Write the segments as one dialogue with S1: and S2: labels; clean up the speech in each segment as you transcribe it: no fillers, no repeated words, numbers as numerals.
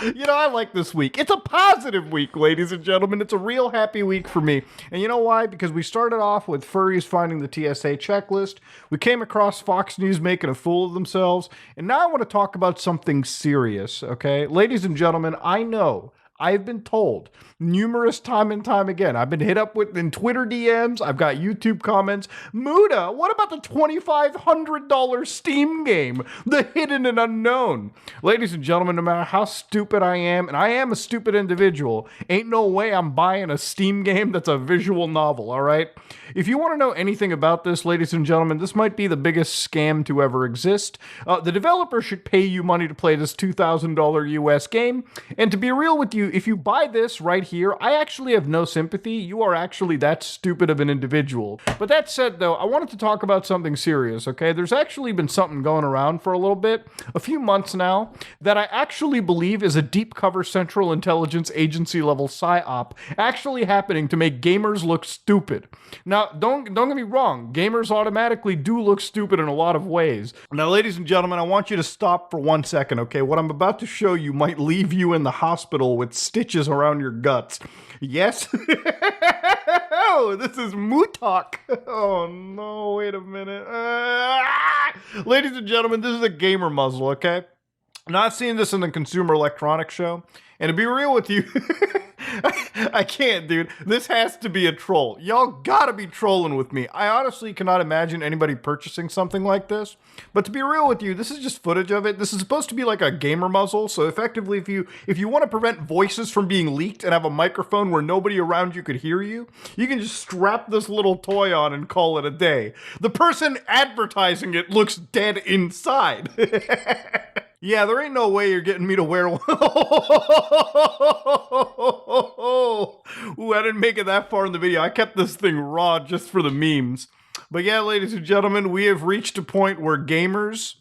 S1: You know, I like this week. It's a positive week, ladies and gentlemen. It's a real happy week for me. And you know why? Because we started off with furries finding the TSA checklist. We came across Fox News making a fool of themselves. And now I want to talk about something serious, okay? Ladies and gentlemen, I know I've been told numerous time and time again. I've been hit up with in Twitter DMs. I've got YouTube comments. Muda, what about the $2,500 Steam game? The Hidden and Unknown. Ladies and gentlemen, no matter how stupid I am, and I am a stupid individual, ain't no way I'm buying a Steam game that's a visual novel, all right? If you want to know anything about this, ladies and gentlemen, this might be the biggest scam to ever exist. The developer should pay you money to play this $2,000 US game. And to be real with you, if you buy this right here, I actually have no sympathy. You are actually that stupid of an individual. But that said, though, I wanted to talk about something serious, okay? There's actually been something going around for a little bit, a few months now, that I actually believe is a deep cover Central Intelligence Agency level PSYOP actually happening to make gamers look stupid. Now, don't get me wrong, gamers automatically do look stupid in a lot of ways. Now, ladies and gentlemen, I want you to stop for 1 second, okay? What I'm about to show you might leave you in the hospital with stitches around your guts. Yes? Oh, this is Mutok. Oh, no, wait a minute. Ladies and gentlemen, this is a gamer muzzle, okay? Not seeing this in the Consumer Electronics Show. And to be real with you, I can't, dude. This has to be a troll. Y'all gotta be trolling with me. I honestly cannot imagine anybody purchasing something like this. But to be real with you, this is just footage of it. This is supposed to be like a gamer muzzle. So effectively, if you want to prevent voices from being leaked and have a microphone where nobody around you could hear you, you can just strap this little toy on and call it a day. The person advertising it looks dead inside. Yeah, there ain't no way you're getting me to wear one. Ooh, I didn't make it that far in the video. I kept this thing raw just for the memes. But yeah, ladies and gentlemen, we have reached a point where gamers,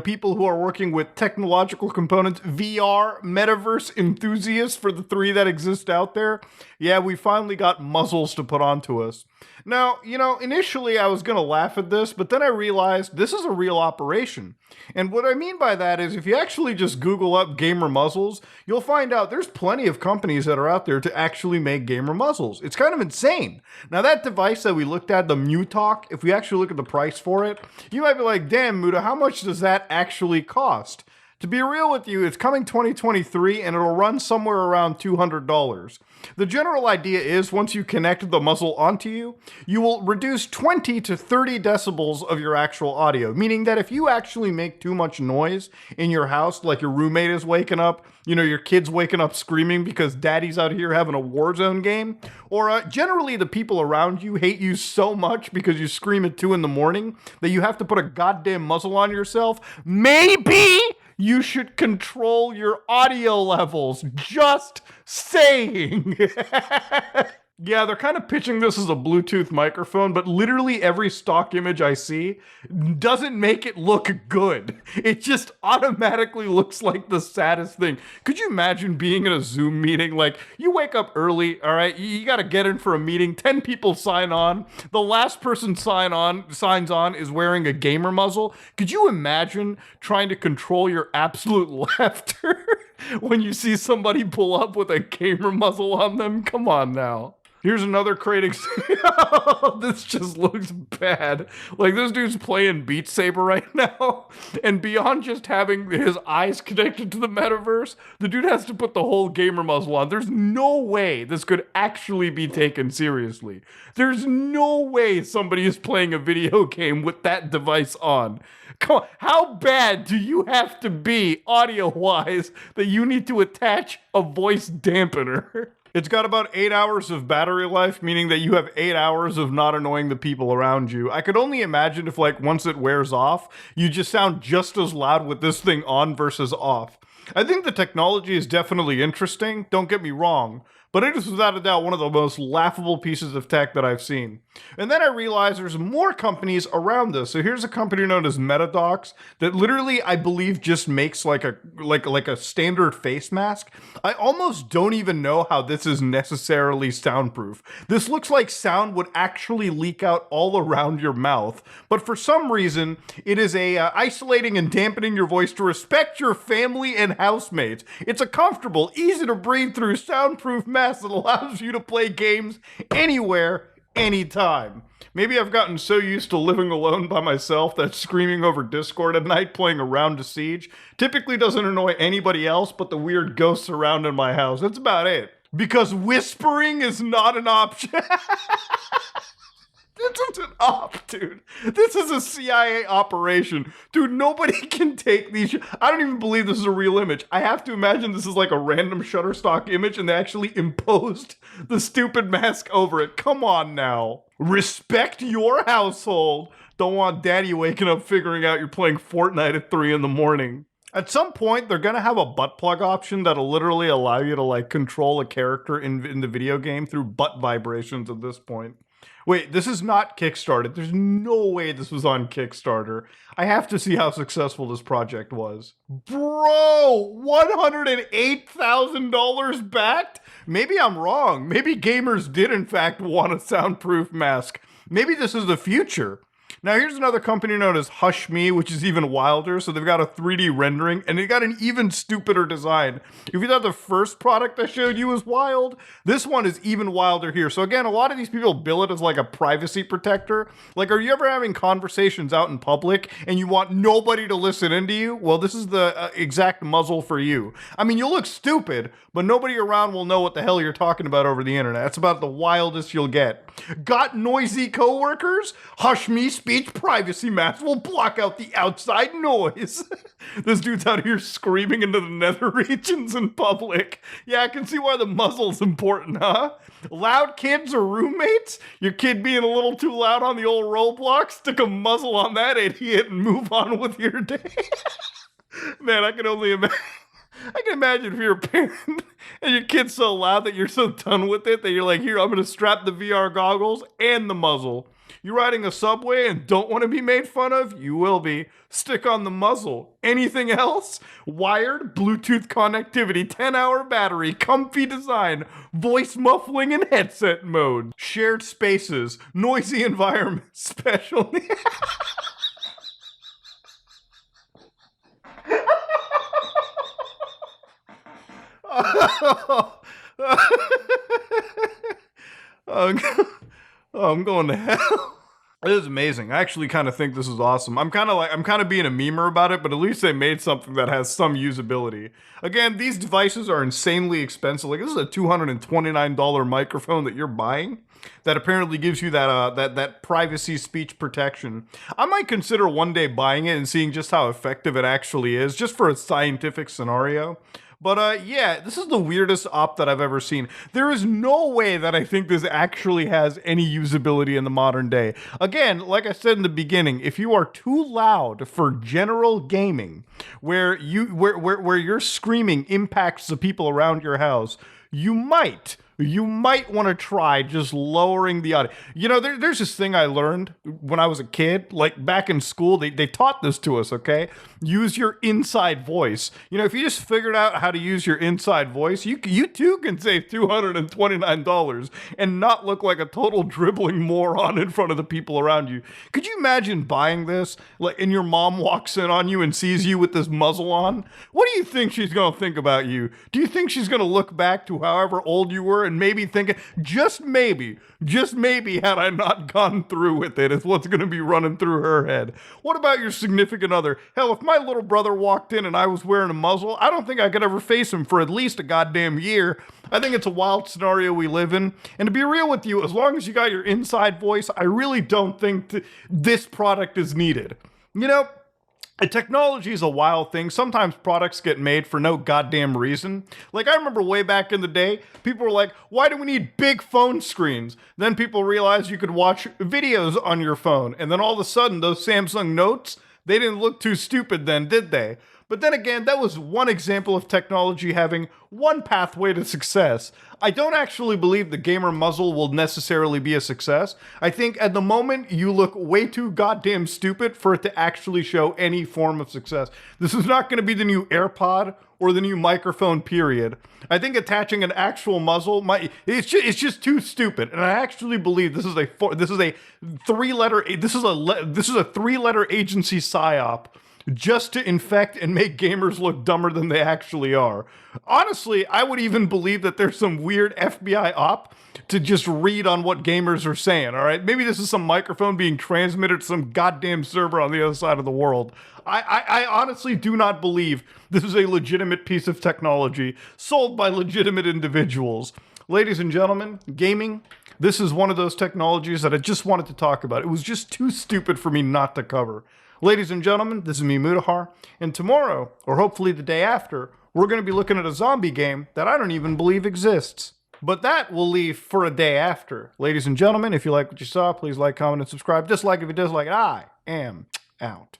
S1: people who are working with technological components, VR, metaverse enthusiasts for the three that exist out there, yeah, we finally got muzzles to put onto us. Now, initially I was going to laugh at this, but then I realized this is a real operation. And what I mean by that is if you actually just Google up gamer muzzles, you'll find out there's plenty of companies that are out there to actually make gamer muzzles. It's kind of insane. Now that device that we looked at, the Mutok, if we actually look at the price for it, you might be like, damn, Muda, how much does that actually cost? To be real with you, it's coming 2023 and it'll run somewhere around $200. The general idea is once you connect the muzzle onto you, you will reduce 20 to 30 decibels of your actual audio, meaning that if you actually make too much noise in your house, like your roommate is waking up, your kid's waking up screaming because daddy's out here having a Warzone game, or generally the people around you hate you so much because you scream at 2 a.m. that you have to put a goddamn muzzle on yourself, maybe you should control your audio levels. Just saying. Yeah, they're kind of pitching this as a Bluetooth microphone, but literally every stock image I see doesn't make it look good. It just automatically looks like the saddest thing. Could you imagine being in a Zoom meeting? Like, you wake up early, all right? You got to get in for a meeting. 10 people sign on. The last person signs on is wearing a gamer muzzle. Could you imagine trying to control your absolute laughter when you see somebody pull up with a gamer muzzle on them? Come on now. Here's another great example. This just looks bad. Like, this dude's playing Beat Saber right now. And beyond just having his eyes connected to the metaverse, the dude has to put the whole gamer muzzle on. There's no way this could actually be taken seriously. There's no way somebody is playing a video game with that device on. Come on, how bad do you have to be audio-wise that you need to attach a voice dampener? It's got about 8 hours of battery life, meaning that you have 8 hours of not annoying the people around you. I could only imagine if, once it wears off, you just sound just as loud with this thing on versus off. I think the technology is definitely interesting, don't get me wrong, but it is without a doubt one of the most laughable pieces of tech that I've seen. And then I realized there's more companies around this. So here's a company known as Metadocs that literally, I believe, just makes like a standard face mask. I almost don't even know how this is necessarily soundproof. This looks like sound would actually leak out all around your mouth, but for some reason, it is isolating and dampening your voice to respect your family and housemates. It's a comfortable, easy to breathe through soundproof mask that allows you to play games anywhere, anytime. Maybe I've gotten so used to living alone by myself that screaming over Discord at night playing a round of Siege typically doesn't annoy anybody else but the weird ghosts around in my house. That's about it. Because whispering is not an option. This is an op, dude. This is a CIA operation. Dude, nobody can take these. I don't even believe this is a real image. I have to imagine this is like a random Shutterstock image and they actually imposed the stupid mask over it. Come on now. Respect your household. Don't want daddy waking up figuring out you're playing Fortnite at 3 in the morning. At some point, they're gonna have a butt plug option that'll literally allow you to like control a character in the video game through butt vibrations at this point. Wait, this is not Kickstarted. There's no way this was on Kickstarter. I have to see how successful this project was. Bro, $108,000 backed? Maybe I'm wrong. Maybe gamers did in fact want a soundproof mask. Maybe this is the future. Now here's another company known as Hush Me, which is even wilder. So they've got a 3D rendering and they got an even stupider design. If you thought the first product I showed you was wild, this one is even wilder here. So again, a lot of these people bill it as like a privacy protector. Like, are you ever having conversations out in public and you want nobody to listen into you? Well, this is the exact muzzle for you. I mean, you'll look stupid, but nobody around will know what the hell you're talking about over the internet. That's about the wildest you'll get. Got noisy coworkers? Hush Me speech privacy mask will block out the outside noise. This dude's out here screaming into the nether regions in public. Yeah, I can see why the muzzle's important, huh? Loud kids or roommates? Your kid being a little too loud on the old Roblox? Stick a muzzle on that idiot and move on with your day. Man, I can only imagine. I can imagine if you're a parent and your kid's so loud that you're so done with it that you're like, here, I'm going to strap the VR goggles and the muzzle. You're riding a subway and don't want to be made fun of? You will be. Stick on the muzzle. Anything else? Wired, Bluetooth connectivity, 10-hour battery, comfy design, voice muffling and headset mode, shared spaces, noisy environment, special. I'm going to hell. It is amazing. I actually kind of think this is awesome. I'm kind of being a memer about it, but at least they made something that has some usability. Again, these devices are insanely expensive. Like, this is a $229 microphone that you're buying that apparently gives you that privacy speech protection. I might consider one day buying it and seeing just how effective it actually is, just for a scientific scenario. But yeah, this is the weirdest op that I've ever seen. There is no way that I think this actually has any usability in the modern day. Again, like I said in the beginning, if you are too loud for general gaming, where your screaming impacts the people around your house, you might want to try just lowering the audio. You know, there's this thing I learned when I was a kid, like back in school, they taught this to us, okay? Use your inside voice. You know, if you just figured out how to use your inside voice, you too can save $229 and not look like a total dribbling moron in front of the people around you. Could you imagine buying this, like, and your mom walks in on you and sees you with this muzzle on? What do you think she's going to think about you? Do you think she's going to look back to however old you were and maybe thinking, just maybe, had I not gone through with it, is what's going to be running through her head? What about your significant other? Hell, if my little brother walked in and I was wearing a muzzle, I don't think I could ever face him for at least a goddamn year. I think it's a wild scenario we live in. And to be real with you, as long as you got your inside voice, I really don't think this product is needed. You know, technology is a wild thing. Sometimes products get made for no goddamn reason. Like, I remember way back in the day, people were like, why do we need big phone screens? Then people realized you could watch videos on your phone. And then all of a sudden, those Samsung Notes, they didn't look too stupid then, did they? But But then again, that was one example of technology having one pathway to success. I don't actually believe the gamer muzzle will necessarily be a success. I think at the moment you look way too goddamn stupid for it to actually show any form of success. This is not going to be the new AirPod or the new microphone, period. I think attaching an actual muzzle it's just too stupid. And I actually believe this is a three-letter agency psyop just to infect and make gamers look dumber than they actually are. Honestly, I would even believe that there's some weird FBI op to just read on what gamers are saying, all right? Maybe this is some microphone being transmitted to some goddamn server on the other side of the world. I honestly do not believe this is a legitimate piece of technology sold by legitimate individuals. Ladies and gentlemen, gaming, this is one of those technologies that I just wanted to talk about. It was just too stupid for me not to cover. Ladies and gentlemen, this is me, Mutahar, and tomorrow, or hopefully the day after, we're going to be looking at a zombie game that I don't even believe exists. But that we'll leave for a day after. Ladies and gentlemen, if you like what you saw, please like, comment, and subscribe. Dislike if you dislike. I am out.